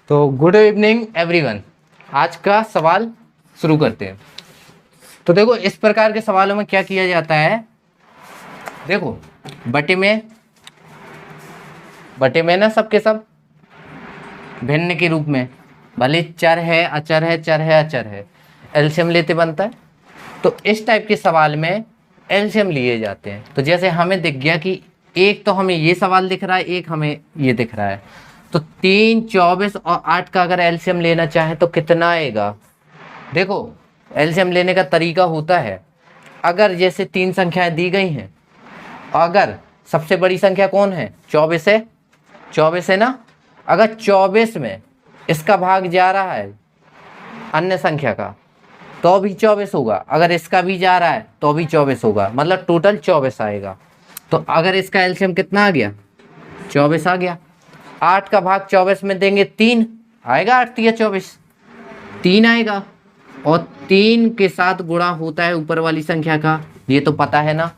तो good evening everyone. आज का सवाल शुरू करते हैं। तो देखो, इस प्रकार के सवालों में क्या किया जाता है। देखो, बटे में ना सबके सब भिन्न के रूप में, भले चर है अचर है, चर है अचर है, एलसीएम लेते बनता है। तो इस टाइप के सवाल में एलसीएम लिए जाते हैं। तो जैसे हमें दिख गया कि एक तो हमें ये सवाल दिख रहा है, एक हमें ये दिख रहा है। तो 3, 24 और 8 का अगर एलसीएम लेना चाहे तो कितना आएगा। देखो, एलसीएम लेने का तरीका होता है, अगर जैसे 3 संख्याएं दी गई हैं, अगर सबसे बड़ी संख्या कौन है, 24 है ना। अगर 24 में इसका भाग जा रहा है अन्य संख्या का तो भी 24 होगा, अगर इसका भी जा रहा है तो भी 24 होगा, मतलब टोटल 24 आएगा। तो अगर इसका एलसीएम कितना आ गया, 24 आ गया। 8 का भाग 24 में देंगे 3 आएगा, 8 या 24 3 आएगा। और 3 के साथ गुणा होता है ऊपर वाली संख्या का, ये तो पता है ना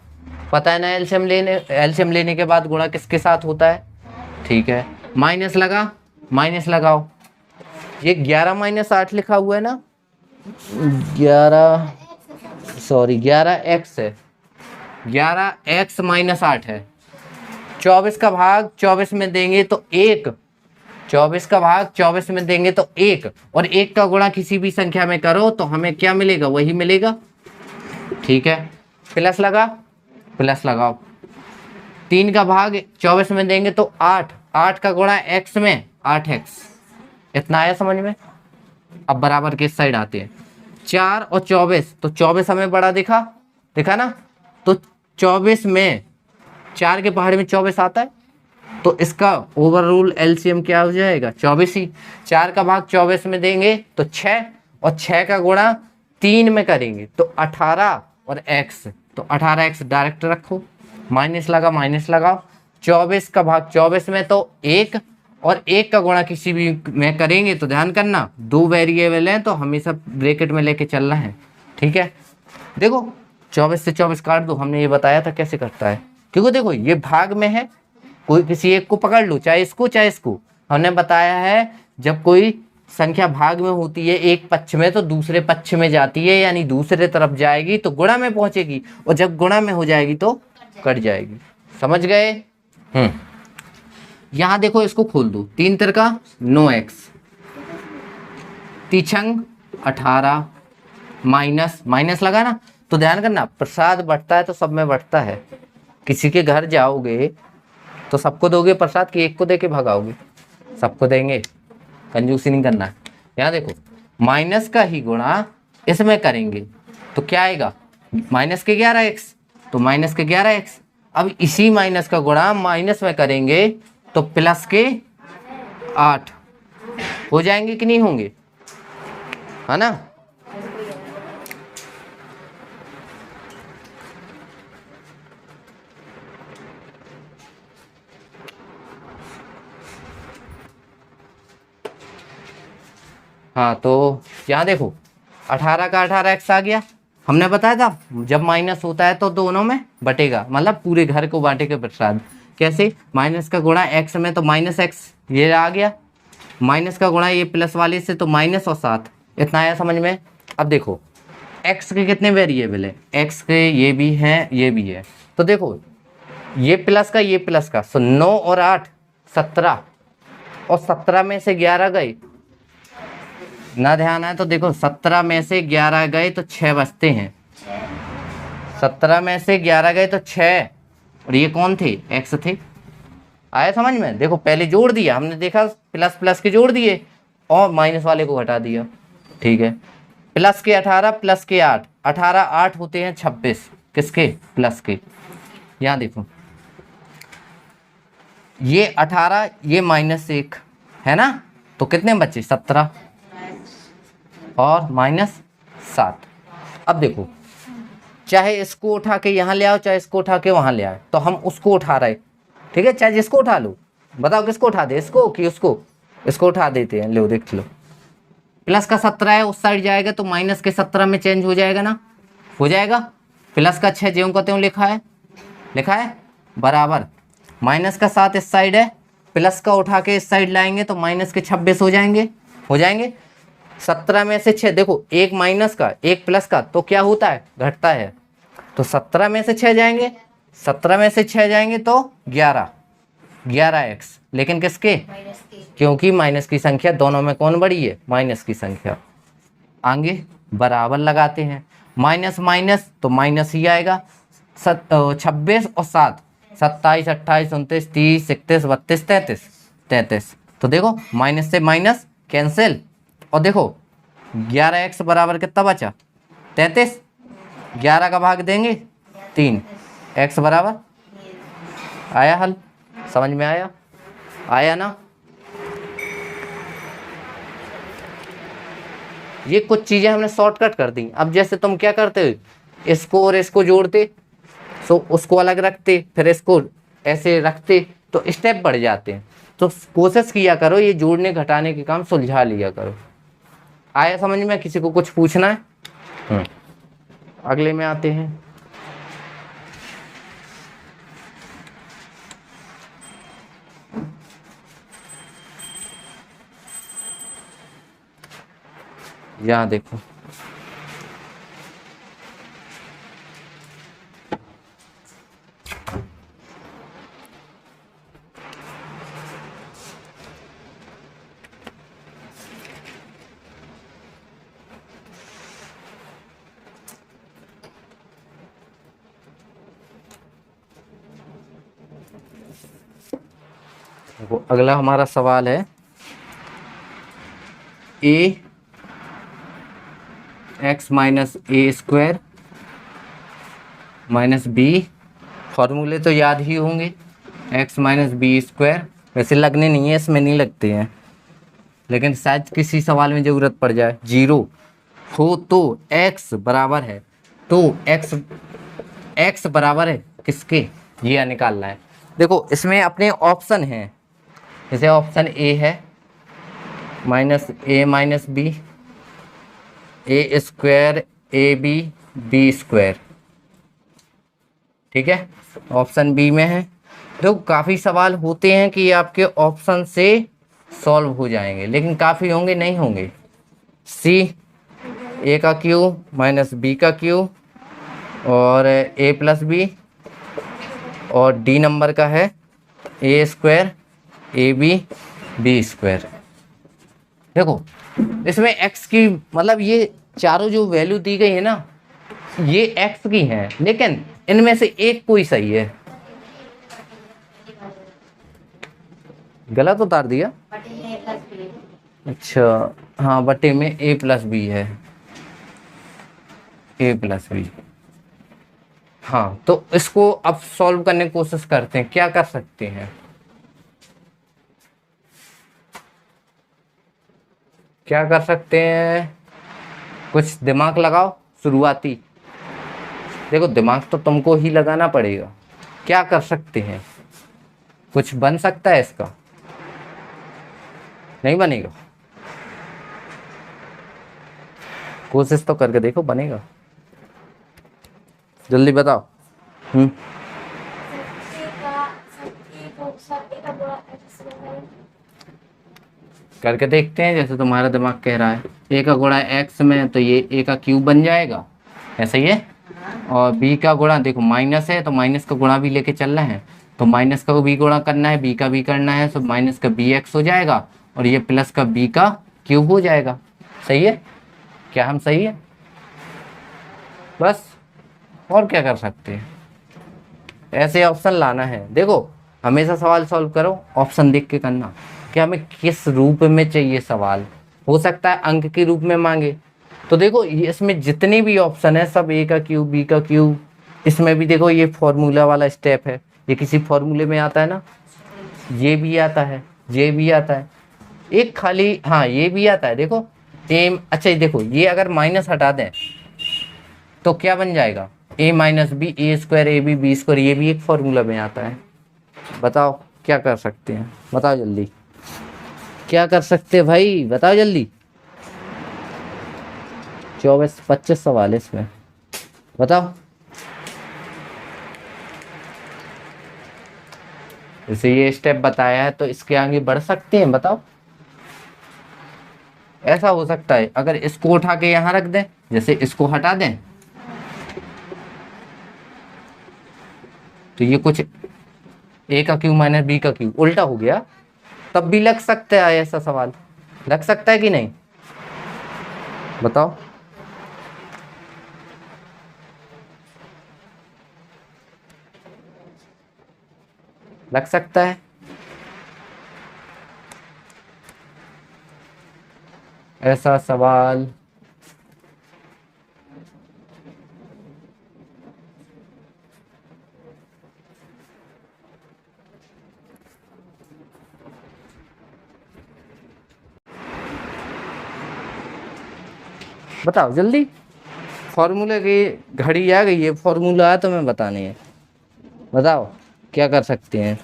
एलसीएम लेने के बाद गुणा किसके साथ होता है। ठीक है, माइनस लगाओ। ये 11 - 8 लिखा हुआ है ना, 11x है, 11x - 8 है। 24 का भाग 24 में देंगे तो 1, 24 का भाग 24 में देंगे तो 1, और 1 का गुणा किसी भी संख्या में करो तो हमें क्या मिलेगा, वही मिलेगा। ठीक है, प्लस लगाओ। 3 का भाग 24 में देंगे तो 8, 8 का गुणा x में 8x, इतना आया समझ में। अब बराबर के साइड आते हैं, 4 और 24, तो 24 हमें बड़ा दिखा ना। तो 24 में 4 के पहाड़ में 24 आता है, तो इसका ओवरऑल एलसीएम क्या हो जाएगा, 24 ही। 4 का भाग 24 में देंगे तो 6, और 6 का गुणा 3 में करेंगे तो 18 और x, तो 18x डायरेक्ट रखो, माइनस लगाओ। 24 का भाग 24 में तो 1, और 1 का गुणा किसी भी में करेंगे तो ध्यान करना 2 वेरिएबल हैं तो हमेशा ब्रैकेट में लेके चलना है। ठीक है, देखो 24 से 24 काट दो, हमने ये बताया था कैसे करता है। क्योंकि देखो ये भाग में है, कोई किसी एक को पकड़ लो, चाहे इसको। हमने बताया है जब कोई संख्या भाग में होती है एक पक्ष में तो दूसरे पक्ष में जाती है, यानी दूसरे तरफ जाएगी तो गुणा में पहुंचेगी, और जब गुणा में हो जाएगी तो कट जाएगी। समझ गए। यहां देखो, इसको खोल दो, 3 तिरका 9x, तीछंग 18, माइनस लगा ना। तो ध्यान करना, प्रसाद बंटता है तो सब में बंटता है। किसी के घर जाओगे तो सबको दोगे प्रसाद, कि एक को दे के भगाओगे, सबको देंगे, कंजूसी नहीं करना है। यहाँ देखो, माइनस का ही गुणा इसमें करेंगे तो क्या आएगा, माइनस के 11x, तो माइनस के 11x। अब इसी माइनस का गुणा माइनस में करेंगे तो प्लस के 8 हो जाएंगे कि नहीं होंगे, है ना। हाँ, तो यहाँ देखो 18 का 18x आ गया। हमने बताया था जब माइनस होता है तो दोनों में बटेगा, मतलब पूरे घर को बांटेगा प्रसाद। कैसे, माइनस का गुणा x में तो माइनस x, ये आ गया, माइनस का गुणा ये प्लस वाले से तो माइनस और 7, इतना आया समझ में। अब देखो x के कितने वेरिएबल है, x के ये भी है, तो देखो ये प्लस का, सो 9 और 8 17, और 17 में से 11 गए ना, ध्यान है तो देखो 17 में से 11 गए तो 6 बचते हैं, 17 में से 11 गए तो 6, और ये कौन थे, x थे। आया समझ में। देखो पहले जोड़ दिया हमने, देखा प्लस के जोड़ दिए और माइनस वाले को हटा दिया। ठीक है, प्लस के 18 प्लस के 8, 18 8 होते हैं 26, किसके, प्लस के। यहाँ देखो ये 18, ये -1 है ना, तो कितने बचे, 17 और -7। अब देखो, चाहे इसको उठा के यहाँ ले आओ, चाहे इसको उठा के वहाँ ले आओ, तो हम उसको उठा रहे। ठीक है, चाहे जिसको उठा लो, बताओ किसको उठा दे, इसको कि उसको, इसको उठा देते हैं। लो देख लो, प्लस का 17 है, उस साइड जाएगा तो माइनस के 17 में चेंज हो जाएगा ना, हो जाएगा। प्लस का 6 ज्यों का त्यों लिखा है बराबर, माइनस का 7 इस साइड है प्लस का उठा के इस साइड लाएंगे तो माइनस के 26 हो जाएंगे, 17 में से 6, देखो एक माइनस का एक प्लस का तो क्या होता है, घटता है। तो 17 में से 6 जाएंगे, 17 में से 6 जाएंगे तो 11x, लेकिन किसके, क्योंकि माइनस की संख्या दोनों में कौन बड़ी है, माइनस की संख्या। आगे बराबर लगाते हैं, माइनस माइनस तो माइनस ही आएगा। 26 और 7, 27, 28, 29, 30, 31, 32, 33। तो देखो माइनस से माइनस कैंसिल, और देखो 11x बराबर कितना बचा, 33। 11 का भाग देंगे 3, x बराबर, आया हल, समझ में आया ना। ये कुछ चीजें हमने शॉर्टकट कर दी। अब जैसे तुम क्या करते हो, इसको और इसको जोड़ते, सो उसको अलग रखते, फिर इसको ऐसे रखते, तो स्टेप बढ़ जाते हैं। तो कोशिश किया करो ये जोड़ने घटाने के काम सुलझा लिया करो। आया समझ में, किसी को कुछ पूछना है? अगले में आते हैं। यहाँ देखो, अगला हमारा सवाल है ए एक्स माइनस ए स्क्वायर माइनस बी, फॉर्मूले तो याद ही होंगे, एक्स माइनस बी स्क्वायर, वैसे लगने नहीं है, इसमें नहीं लगते हैं, लेकिन शायद किसी सवाल में ज़रूरत पड़ जाए। 0 हो तो x बराबर है, तो x बराबर है किसके, ये निकालना है। देखो इसमें अपने ऑप्शन हैं, जैसे ऑप्शन ए है minus A minus B, A square A B B square, ठीक है। ऑप्शन बी में है। देखो काफ़ी सवाल होते हैं कि आपके ऑप्शन से सॉल्व हो जाएंगे, लेकिन काफ़ी होंगे नहीं होंगे। सी ए का क्यू माइनस बी का क्यू और ए प्लस बी, और डी नंबर का है A square A B B square. देखो इसमें x की मतलब ये चारों जो वैल्यू दी गई है ना, ये x की हैं, लेकिन इनमें से एक कोई सही है। गलत उतार दिया, अच्छा हाँ, बटे में a प्लस बी है, a प्लस बी। हाँ तो इसको अब सॉल्व करने की कोशिश करते हैं, क्या कर सकते हैं, क्या कर सकते हैं, कुछ दिमाग लगाओ शुरुआती। देखो दिमाग तो तुमको ही लगाना पड़ेगा, क्या कर सकते हैं, कुछ बन सकता है इसका, नहीं बनेगा, कोशिश तो करके देखो, बनेगा, जल्दी बताओ। करके देखते हैं, जैसे तुम्हारा दिमाग कह रहा है। ए का गुणा एक्स में तो ये ए का क्यूब बन जाएगा, ऐसा ही है। और बी का गुणा देखो माइनस है तो माइनस का गुणा भी लेके चलना है, तो माइनस का बी गुणा करना है, बी का भी करना है, तो माइनस का बी एक्स हो जाएगा और ये प्लस का बी का क्यूब हो जाएगा। सही है, क्या हम सही है, बस और क्या कर सकते हैं, ऐसे ऑप्शन लाना है। देखो हमेशा सवाल सॉल्व करो ऑप्शन देख के करना, कि हमें किस रूप में चाहिए सवाल, हो सकता है अंक के रूप में मांगे। तो देखो ये इसमें जितने भी ऑप्शन है सब ए का क्यूब बी का क्यूब, इसमें भी देखो ये फॉर्मूला वाला स्टेप है, ये किसी फॉर्मूले में आता है ना, ये भी आता है, ये भी आता है, एक खाली हाँ ये भी आता है। देखो एम, अच्छा ये देखो ये अगर माइनस हटा दें तो क्या बन जाएगा, A minus B A square A B B square, ये भी एक फॉर्मूला में आता है। बताओ क्या कर सकते हैं, बताओ जल्दी, क्या कर सकते हैं भाई, बताओ जल्दी। 24-25 सवाल है इसमें, बताओ। जैसे ये स्टेप बताया है तो इसके आगे बढ़ सकते हैं, बताओ। ऐसा हो सकता है अगर इसको उठा के यहाँ रख दें, जैसे इसको हटा दें तो ये कुछ ए का क्यू माइनस बी का क्यू उल्टा हो गया, तब भी लग सकता है ऐसा सवाल, लग सकता है कि नहीं, बताओ। लग सकता है ऐसा सवाल। बताओ जल्दी, फॉर्मूले की घड़ी आ गई है, फॉर्मूला आया तो मैं बताने है, बताओ क्या कर सकते हैं।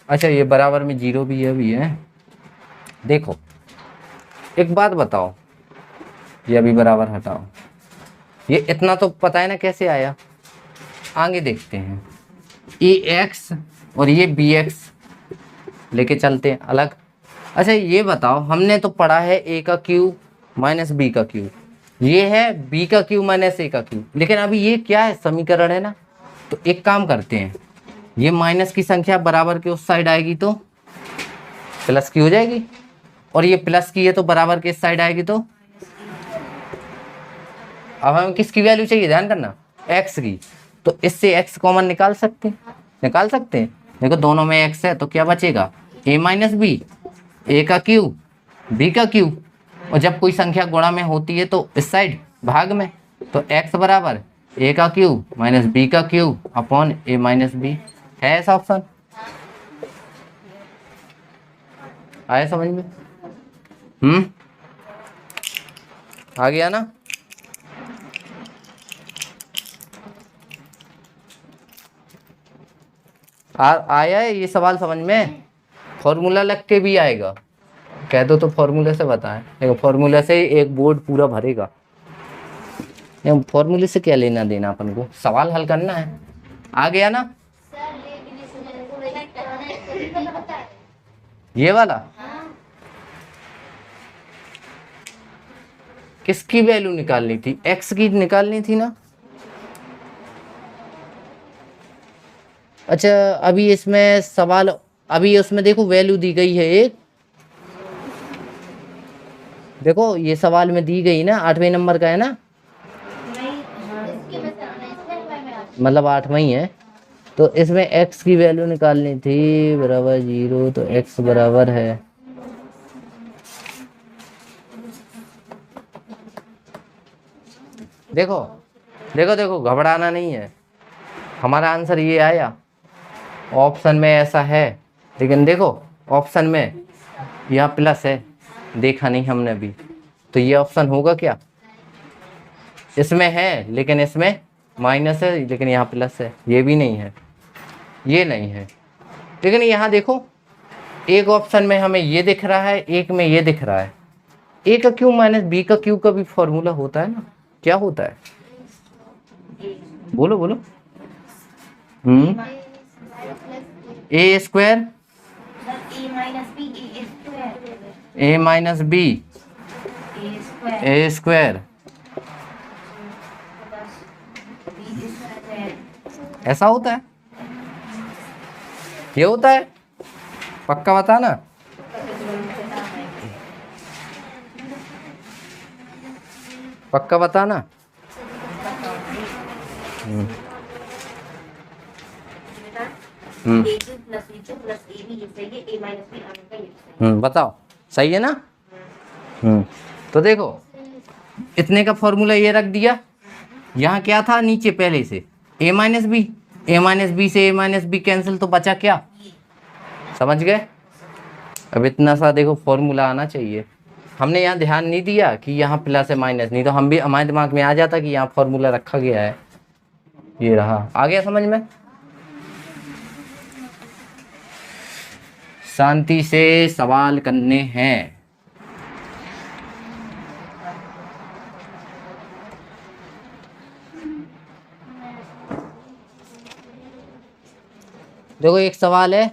अच्छा ये बराबर में जीरो भी है। देखो एक बात बताओ, ये अभी बराबर हटाओ, ये इतना तो पता है ना कैसे आया, आगे देखते हैं। ए एक्स और ये बी एक्स लेके चलते हैं अलग। अच्छा ये बताओ, हमने तो पढ़ा है ए का क्यू माइनस बी का क्यू, ये है बी का क्यू माइनस ए का क्यू, लेकिन अभी ये क्या है, समीकरण है ना। तो एक काम करते हैं, ये माइनस की संख्या बराबर के उस साइड आएगी तो प्लस की हो जाएगी, और ये प्लस की है तो बराबर के इस साइड आएगी तो। अब हमें किसकी वैल्यू चाहिए, ध्यान करना, एक्स की, तो इससे एक्स कॉमन निकाल सकते हैं। देखो दोनों में एक्स है तो क्या बचेगा, ए माइनस बी, ए का क्यू बी का क्यू, और जब कोई संख्या गुणा में होती है तो इस साइड भाग में, तो एक्स बराबर ए का क्यू माइनस बी का क्यू अपॉन ए माइनस बी। है ऐसा ऑप्शन, आया समझ में? आ गया ना? आया है ये सवाल समझ में? फॉर्मूला लग के भी आएगा, कह दो तो फॉर्मूले से बताएं, देखो फॉर्मूले से एक बोर्ड पूरा भरेगा। फॉर्मूले से क्या लेना देना, अपन को सवाल हल करना है। आ गया ना ये वाला? किसकी वैल्यू निकालनी थी, एक्स की निकालनी थी ना। अच्छा अभी इसमें सवाल, अभी उसमें देखो वैल्यू दी गई है एक, देखो ये सवाल में दी गई ना, 8वें नंबर का है ना, मतलब 8वां ही है, तो इसमें x की वैल्यू निकालनी थी बराबर 0, तो x बराबर है देखो देखो देखो, घबराना नहीं है, हमारा आंसर ये आया, ऑप्शन में ऐसा है, लेकिन देखो ऑप्शन में यहाँ प्लस है, देखा नहीं हमने अभी, तो ये ऑप्शन होगा क्या, इसमें है लेकिन इसमें माइनस है, लेकिन यहाँ प्लस है, ये भी नहीं है, ये नहीं है, लेकिन यहाँ देखो एक ऑप्शन में हमें ये दिख रहा है, एक में ये दिख रहा है। ए का क्यू माइनस बी का क्यू का भी फॉर्मूला होता है ना, क्या होता है, बोलो बोलो। ए square A minus B A square, ऐसा होता है, ये होता है, पक्का बताना। पक्का बताना। बताओ सही है ना। तो देखो इतने का फॉर्मूला ये रख दिया, यहाँ क्या था नीचे पहले से a minus B, A minus B से a माइनस बी कैंसिल, तो बचा क्या, समझ गए। अब इतना सा देखो फॉर्मूला आना चाहिए, हमने यहाँ ध्यान नहीं दिया कि यहाँ प्लस है माइनस, नहीं तो हम भी, हमारे दिमाग में आ जाता कि यहाँ फॉर्मूला रखा गया है, ये रहा, आ गया समझ में। शांति से सवाल करने हैं। देखो एक सवाल है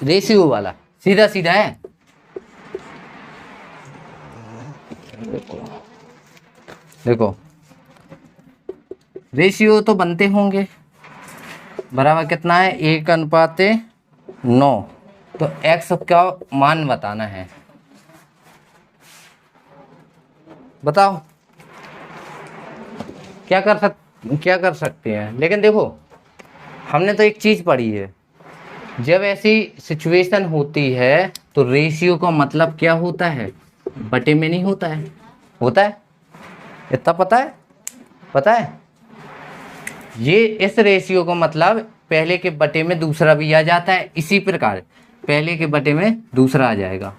रेशियो वाला, सीधा सीधा है। देखो रेशियो तो बनते होंगे, बराबर कितना है 1:9। तो x का मान बताना है, बताओ क्या कर सकते हैं। लेकिन देखो हमने तो एक चीज पढ़ी है, जब ऐसी सिचुएशन होती है तो रेशियो का मतलब क्या होता है, बटे में नहीं होता है। होता है, इतना पता है ये इस रेशियो का मतलब पहले के बटे में दूसरा भी आ जाता है, इसी प्रकार पहले के बटे में दूसरा आ जाएगा।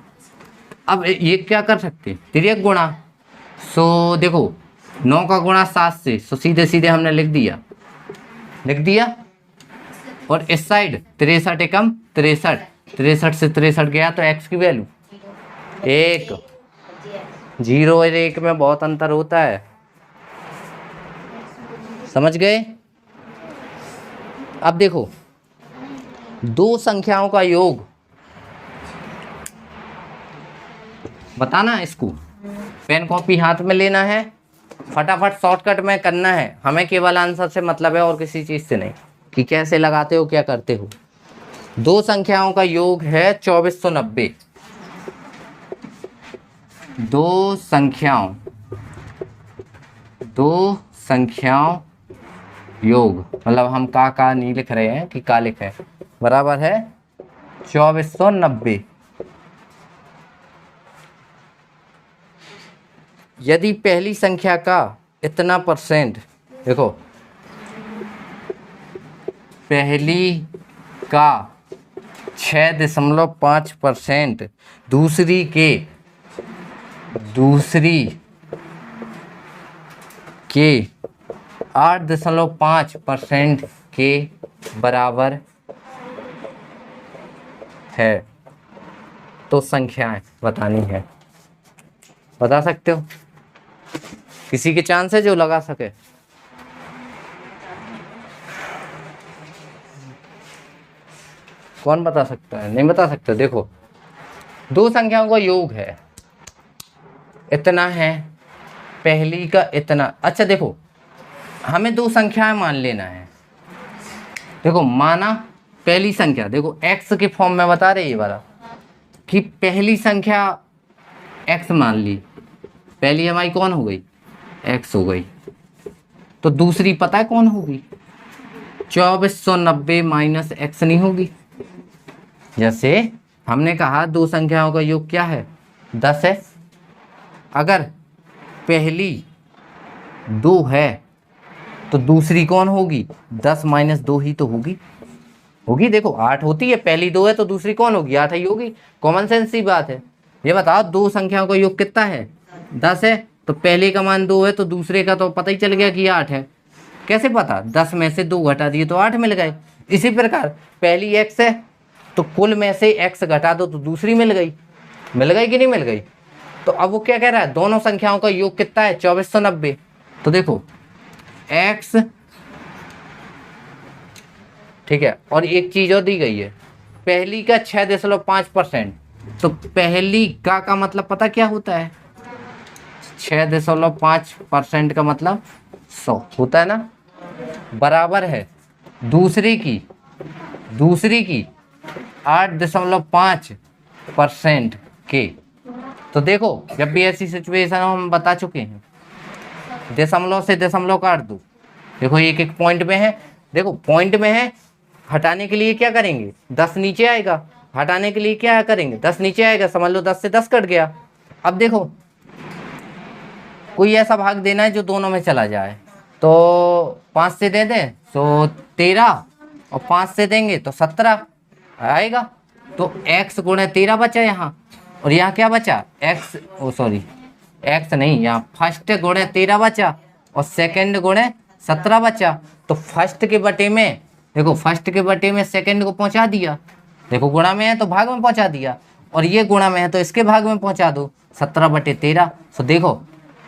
अब ये क्या कर सकते हैं, तिर्यक गुणा। सो देखो 9 का गुणा 7 से, सो सीधे सीधे हमने लिख दिया। और इस साइड 63 एकम 63 से 63 गया तो x की वैल्यू 1। 0 और 1 में बहुत अंतर होता है, समझ गए। अब देखो दो संख्याओं का योग बताना, इसको पेन कॉपी हाथ में लेना है, फटाफट शॉर्टकट में करना है। हमें केवल आंसर से मतलब है और किसी चीज से नहीं, कि कैसे लगाते हो क्या करते हो। दो संख्याओं का योग है 2490। दो संख्याओं योग, मतलब हम का नहीं लिख रहे हैं कि का लिख है, बराबर है 2490। यदि पहली संख्या का इतना %, देखो पहली का 6.5%, दूसरी के 8.5% के बराबर है, तो संख्याएं बतानी है। बता सकते हो, किसी के चांस है जो लगा सके। कौन बता सकता है, नहीं बता सकते। देखो दो संख्याओं का योग है, इतना है, पहली का इतना। अच्छा देखो हमें दो संख्याएं मान लेना है। देखो माना पहली संख्या, देखो x के फॉर्म में बता रहे ये वाला, कि पहली संख्या x मान ली, पहली हमारी कौन हो गई, x हो गई। तो दूसरी पता है कौन होगी, 2490 माइनस x नहीं होगी। जैसे हमने कहा दो संख्याओं का योग क्या है, 10 है। अगर पहली 2 है तो दूसरी कौन होगी, 10 माइनस 2 ही तो होगी। देखो 8 होती है, पहली 2 है तो दूसरी कौन होगी, 8 ही होगी। कॉमन सेंस की बात है। ये बताओ दो संख्याओं का योग कितना है, 10 है, तो पहले का मान 2 है तो दूसरे का तो पता ही चल गया कि 8 है। कैसे पता, 10 में से 2 घटा दिए तो 8 मिल गए। इसी प्रकार पहली x है तो कुल में से x घटा दो तो दूसरी मिल गई कि नहीं मिल गई। तो अब वो क्या कह रहा है, दोनों संख्याओं का योग कितना है, 2490। तो देखो x, ठीक है, और एक चीज और दी गई है, पहली का 6.5%। तो पहली का मतलब पता क्या होता है, 6.5% का मतलब 100 होता है ना, बराबर है दूसरी की 8.5% के। तो देखो जब भी ऐसी सिचुएशन हम बता चुके हैं, दशमलव से दशमलव काट दो। देखो एक एक पॉइंट में है, देखो पॉइंट में है, हटाने के लिए क्या करेंगे, 10 नीचे आएगा, हटाने के लिए क्या करेंगे, 10 नीचे आएगा, समझ लो 10 से 10 कट गया। अब देखो कोई ऐसा भाग देना है जो दोनों में चला जाए, तो 5 से दे दें तो 13, और 5 से देंगे तो 17 आएगा। तो x गुणे 13 बचा यहाँ, और यहाँ क्या बचा, x नहीं, यहाँ फर्स्ट गुणे 13 बचा और सेकंड गुणे 17 बचा। तो फर्स्ट के बटे में, देखो फर्स्ट के बटे में सेकंड को पहुंचा दिया, देखो गुणा में है तो भाग में पहुंचा दिया, और ये गुणा में है तो इसके भाग में पहुंचा दो, 17/13। तो देखो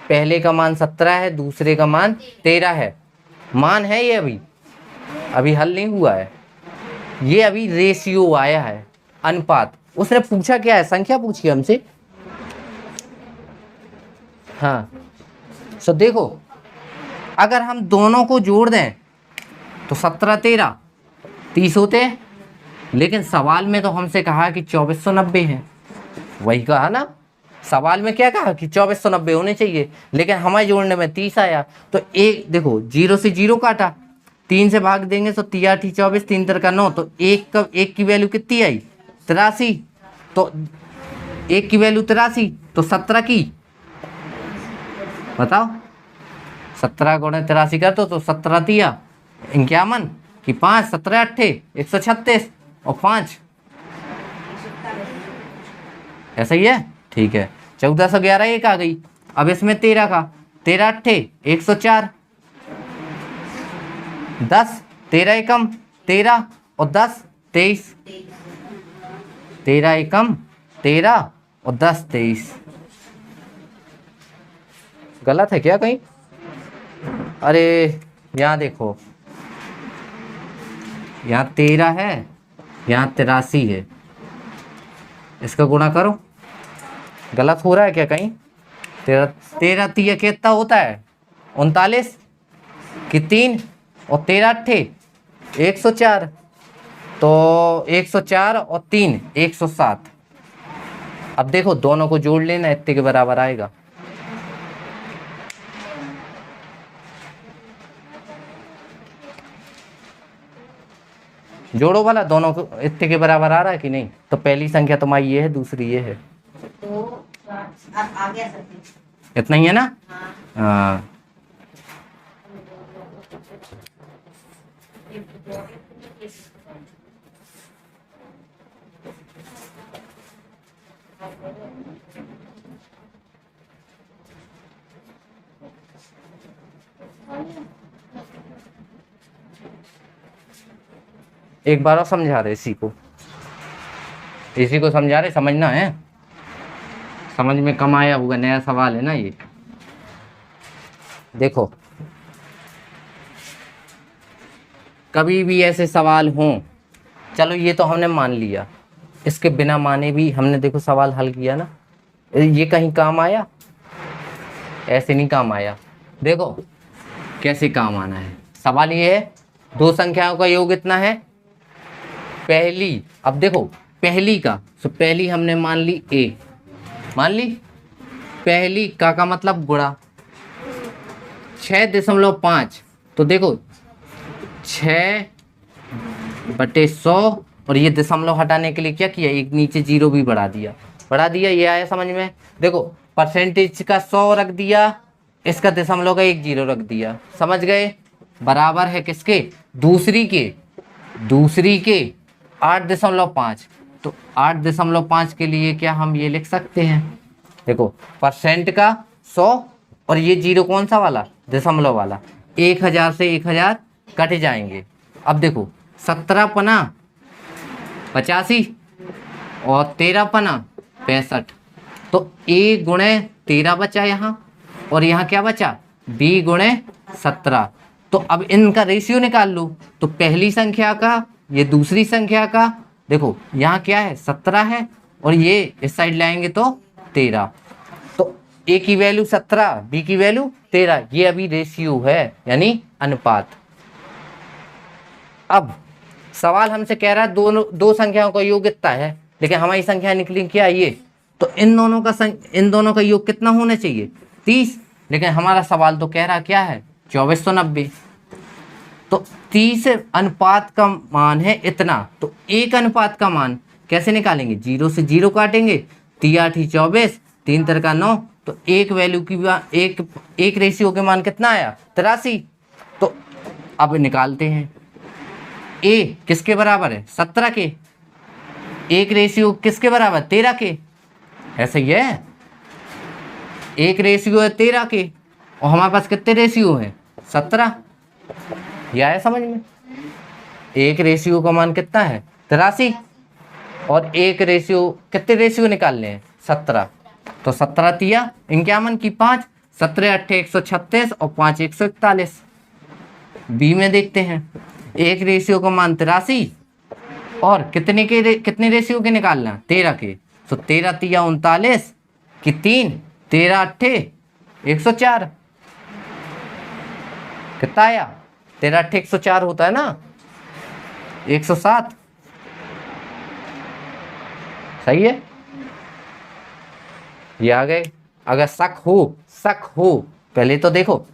पहले का मान 17 है, दूसरे का मान 13 है, मान है ये अभी अभी हल नहीं हुआ है, ये अभी रेशियो आया है, अनुपात। उसने पूछा क्या है, संख्या पूछी हमसे। हाँ सो देखो अगर हम दोनों को जोड़ दें तो 17 13 30 होते हैं, लेकिन सवाल में तो हमसे कहा कि 2490 है, वही कहा ना, सवाल में क्या कहा कि 2490 होने चाहिए, लेकिन हमारे जोड़ने में 30 आया। तो एक देखो 0 से 0 काटा, 3 से भाग देंगे तो 3 8 24, 3 3 9, तो एक की वैल्यू कितनी आई 83, तो एक की वैल्यू 83, तो 17 की बताओ 17 गुणे 83 कर दो तो 17 दिया 51 कि 5 17 8 136 और 5 ऐसा ही है, ठीक है। 1411 एक आ गई। अब इसमें 13 का 13 8 104, 10 13 एकम 13 और 10 23, 13 एकम 13 और 10 23। गलत है क्या कहीं? अरे यहाँ देखो, यहाँ 13 है, यहाँ 83 है, इसका गुणा करो। गलत हो रहा है क्या कहीं? 13 3 कितना होता है 39 कि 3 और 13 8 104, तो 104 और 3 107। अब देखो दोनों को जोड़ लेना, इतने के बराबर आएगा। जोड़ो भला दोनों को, इतने के बराबर आ रहा है कि नहीं? तो पहली संख्या तुम्हारी ये है, दूसरी ये है, तो आ गया सर। इतना ही है ना? हाँ एक बार और समझा रहे, इसी को समझा रहे, समझना है, समझ में कम आया होगा, नया सवाल है ना ये। देखो कभी भी ऐसे सवाल हों, चलो ये तो हमने मान लिया, इसके बिना माने भी हमने देखो सवाल हल किया ना, ये कहीं काम आया? ऐसे नहीं काम आया। देखो कैसे काम आना है, सवाल ये है दो संख्याओं का योग इतना है, पहली, अब देखो पहली का, तो पहली हमने मान ली a, मान ली, पहली का मतलब गुणा 6.5, तो देखो 6/100, और ये दशमलव हटाने के लिए क्या किया, एक नीचे जीरो भी बढ़ा दिया, ये आया समझ में। देखो परसेंटेज का 100 रख दिया, इसका दशमलव का एक जीरो रख दिया, समझ गए, बराबर है किसके, दूसरी के 8.5, तो 8.5 के लिए क्या हम ये लिख सकते हैं, देखो परसेंट का 100 और ये जीरो कौन सा वाला, दशमलव वाला, 1000 से 1000 कट जाएंगे। अब देखो 17 पना 85 और 13 पना 65, तो a गुणे 13 बचा यहाँ, और यहाँ क्या बचा b गुणे 17। तो अब इनका रेशियो निकाल लो, तो पहली संख्या का ये दूसरी संख्या का, देखो यहाँ क्या है 17 है, और ये इस साइड लाएंगे तो 13, तो a की वैल्यू 17 b की वैल्यू 13, ये अभी रेशियो है यानी अनुपात। अब सवाल हमसे कह रहा है दो संख्याओं का योग कितना है, लेकिन हमारी संख्या निकली क्या ये, तो इन दोनों का योग कितना होना चाहिए 30, लेकिन हमारा सवाल तो कह रहा क्या है 2490, तो 30 अनुपात का मान है इतना, तो एक अनुपात का मान कैसे निकालेंगे, 0 से 0 काटेंगे, 3 8 24, 3 3 9, तो एक वैल्यू की एक रेशियो के मान कितना आया 83। तो अब निकालते हैं, a किसके बराबर है 17 के, एक रेशियो किसके बराबर 13 के, ऐसा ही है, एक रेशियो है 13 के, और हमारे पास कितने रेशियो है 17, यह आया समझ में। एक रेशियो का मान कितना है 83, और एक रेशियो, कितने रेशियो निकालने हैं? 17। तो 17 तिया इक्यावन की 5, 17 अट्ठे 136 और 5 141। बी में देखते हैं, एक रेशियो का मान 83 और कितने रेशियो के निकालना? 13 के। तो 13 तिया 39 की 3, 13 अट्ठे 104। कितना आया? 13 अट्ठे 104 होता है ना, 107। सही है, ये आ गए। अगर शक हो पहले तो देखो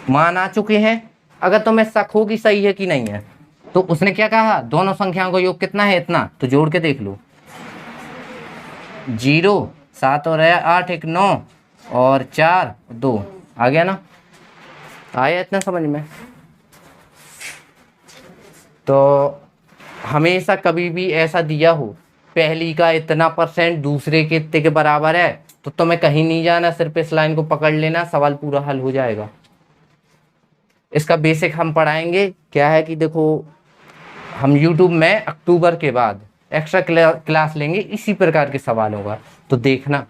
मान आ चुके हैं, अगर तुम्हें शक हो कि सही है कि नहीं है, तो उसने क्या कहा? दोनों संख्याओं का योग कितना है? इतना। तो जोड़ के देख लो, 0 7 और 8 1 9 और 4 2 आ गया ना? आया इतना समझ में? तो हमेशा कभी भी ऐसा दिया हो पहली का इतना % दूसरे के इतने के बराबर है, तो तुम्हें कहीं नहीं जाना, सिर्फ इस लाइन को पकड़ लेना, सवाल पूरा हल हो जाएगा। इसका बेसिक हम पढ़ाएंगे। क्या है कि देखो, हम YouTube में अक्टूबर के बाद एक्स्ट्रा क्लास लेंगे इसी प्रकार के सवालों का, तो देखना।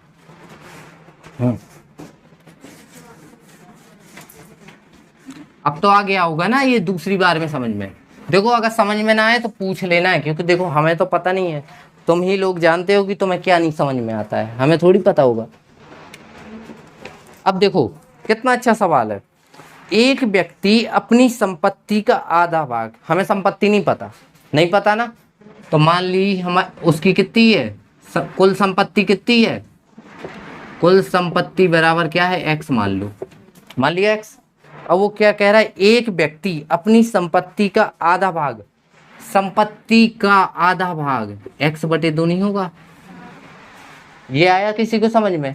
अब तो आ गया होगा ना ये दूसरी बार में समझ में। देखो अगर समझ में ना आए तो पूछ लेना है, क्योंकि देखो हमें तो पता नहीं है, तुम ही लोग जानते हो कि तुम्हें क्या नहीं समझ में आता है, हमें थोड़ी पता होगा। अब देखो कितना अच्छा सवाल है। एक व्यक्ति अपनी संपत्ति का आधा भाग, हमें संपत्ति नहीं पता ना, तो मान ली हम उसकी कितनी है, कुल संपत्ति कितनी है? कुल संपत्ति बराबर क्या है? x मान लिया x। अब वो क्या कह रहा है? एक व्यक्ति अपनी संपत्ति का आधा भाग, संपत्ति का आधा भाग x/2 नहीं होगा? ये आया किसी को समझ में?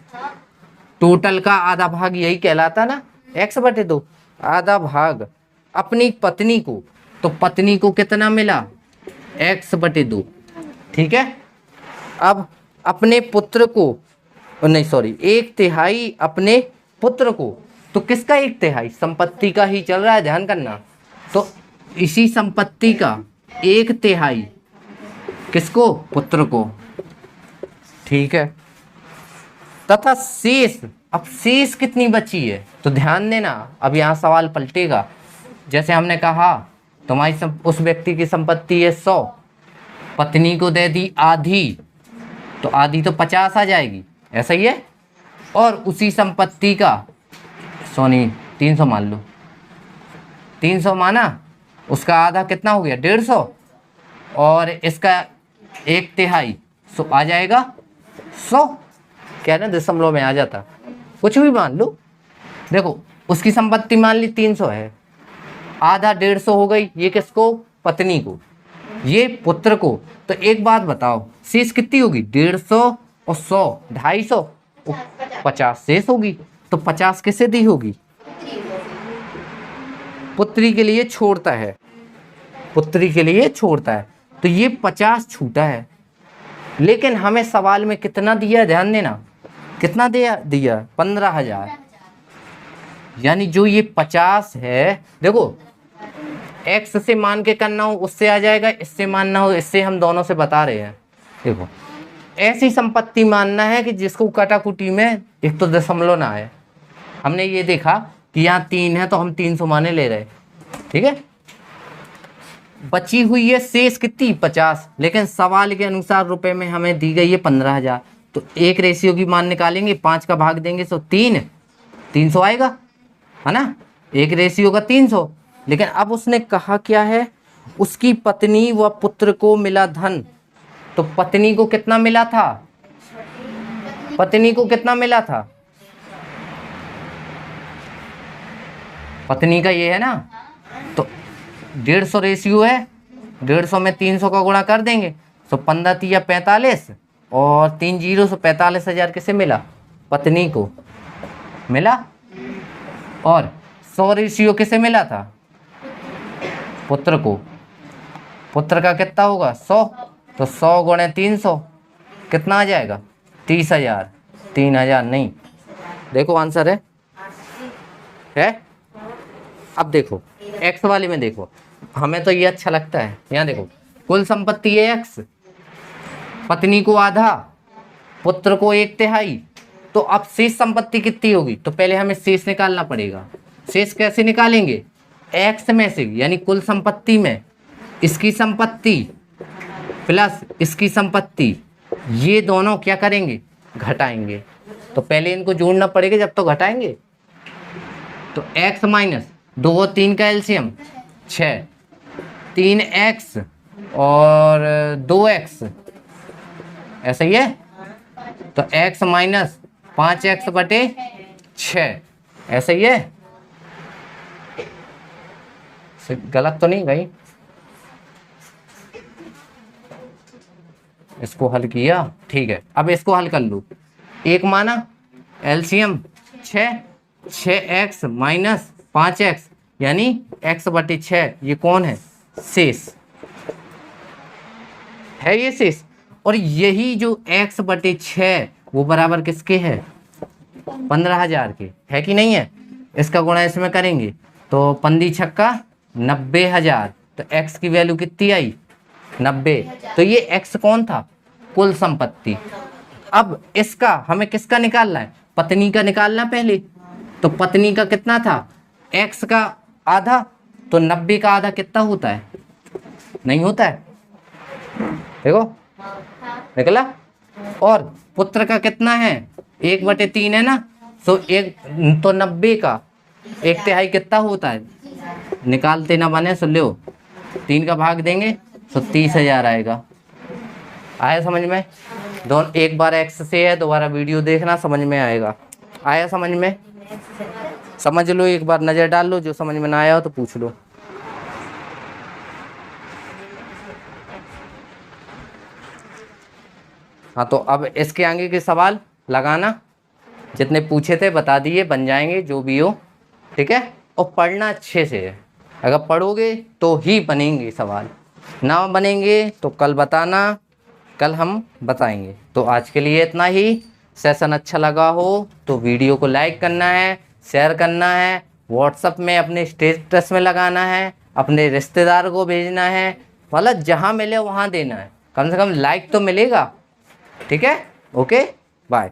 टोटल का आधा भाग यही कहलाता ना, x/2। आधा भाग अपनी पत्नी को, तो पत्नी को कितना मिला? x/2। ठीक है। अब अपने पुत्र को, नहीं सॉरी, 1/3 अपने पुत्र को, तो किसका 1/3? संपत्ति का ही चल रहा है, ध्यान करना। तो इसी संपत्ति का 1/3 किसको? पुत्र को। ठीक है। तथा शेष, अब शेष कितनी बची है? तो ध्यान देना, अब यहाँ सवाल पलटेगा। जैसे हमने कहा तुम्हारी उस व्यक्ति की संपत्ति है 100, पत्नी को दे दी आधी, तो आधी तो 50 आ जाएगी, ऐसा ही है। और उसी संपत्ति का 300 मान लो, 300 माना, उसका आधा कितना हो गया? 150, और इसका 1/3 सो आ जाएगा 100। क्या ना, दशमलव में आ जाता, कुछ भी मान लो। देखो उसकी संपत्ति मान ली 300 है, आधा 150 हो गई, ये किसको? पत्नी को, ये पुत्र को। तो एक बात बताओ, शेष कितनी होगी? 150 और 100 250, 50 शेष होगी। तो 50 किसे दी होगी? पुत्री के लिए छोड़ता है, पुत्री के लिए छोड़ता है, तो ये 50 छूटा है। लेकिन हमें सवाल में कितना दिया? ध्यान देना, कितना दिया 15,000। यानी जो ये 50 है, देखो x से मान के करना हो उससे आ जाएगा, इससे मानना हो इससे, हम दोनों से बता रहे हैं। देखो ऐसी संपत्ति मानना है कि जिसको कटाकुटी में एक तो दशमलव ना आए। हमने ये देखा कि यहाँ 3 है तो हम 300 माने ले रहे, ठीक है। बची हुई है शेष कितनी? 50, लेकिन सवाल के अनुसार रुपए में हमें दी गई है 15,000। तो एक रेशियो की मान निकालेंगे, 5 का भाग देंगे तो 300 आएगा, है ना। एक रेशियो का 300। लेकिन अब उसने कहा क्या है? उसकी पत्नी व पुत्र को मिला धन। तो पत्नी को कितना मिला था? पत्नी को कितना मिला था? पत्नी का ये है ना, तो 150 रेशियो है, 150 में 300 का गुणा कर देंगे तो 15 तिया 45 और 3 जीरो, 45,000 किसे मिला? पत्नी को मिला। और 100 रेशियो किसे मिला था? पुत्र को। पुत्र का कितना होगा? 100, तो 100 गुणे 300 कितना आ जाएगा? 30,000। 3,000 नहीं, देखो आंसर है। अब देखो x वाले में देखो, हमें तो ये अच्छा लगता है। यहाँ देखो कुल संपत्ति है x, पत्नी को आधा, पुत्र को 1/3। तो अब शेष संपत्ति कितनी होगी? तो पहले हमें शेष निकालना पड़ेगा। शेष कैसे निकालेंगे? एक्स में से, यानी कुल संपत्ति में इसकी संपत्ति प्लस इसकी संपत्ति, ये दोनों क्या करेंगे? घटाएंगे। तो पहले इनको जोड़ना पड़ेगा जब तो घटाएंगे। तो x माइनस 2 और 3 का एलसीएम 6, 3x और 2x, ऐसा ही है। तो x माइनस 5x बटे 6, ऐसा ही है। गलत तो नहीं भाई? इसको हल किया, ठीक है। अब इसको हल कर लो। एक माना एलसीएम 6x माइनस 5x यानी x बटे 6, ये कौन है? शेष है, ये शेष। और यही जो x बटे 6 वो बराबर किसके है? 15,000 के, है कि नहीं है? इसका गुणा इसमें करेंगे तो 5 छक्का 90,000। तो x की वैल्यू कितनी आई? 90। तो ये x कौन था? कुल संपत्ति। अब इसका हमें किसका निकालना है? पत्नी का निकालना पहले। तो पत्नी का कितना था? x का आधा। तो 90 का आधा कितना होता है? नहीं होता है, देखो निकला। और पुत्र का कितना है? 1/3 है ना। तो 90 का 1/3 कितना होता है? निकालते ना बने, सुन लो। 3 का भाग देंगे तो 30,000 आएगा। आया समझ में? दोनों एक बार एक्स से है, दोबारा वीडियो देखना, समझ में आएगा। आया समझ में? समझ लो, एक बार नज़र डाल लो, जो समझ में ना आया हो तो पूछ लो। हाँ, तो अब इसके आगे के सवाल लगाना, जितने पूछे थे बता दिए, बन जाएंगे जो भी हो, ठीक है। और पढ़ना अच्छे से है, अगर पढ़ोगे तो ही बनेंगे सवाल, ना बनेंगे तो कल बताना, कल हम बताएंगे। तो आज के लिए इतना ही। सेशन अच्छा लगा हो तो वीडियो को लाइक करना है, शेयर करना है, व्हाट्सएप में अपने स्टेटस में लगाना है, अपने रिश्तेदार को भेजना है, मतलब जहाँ मिले वहाँ देना है, कम से कम लाइक तो मिलेगा, ठीक है। Okay, bye.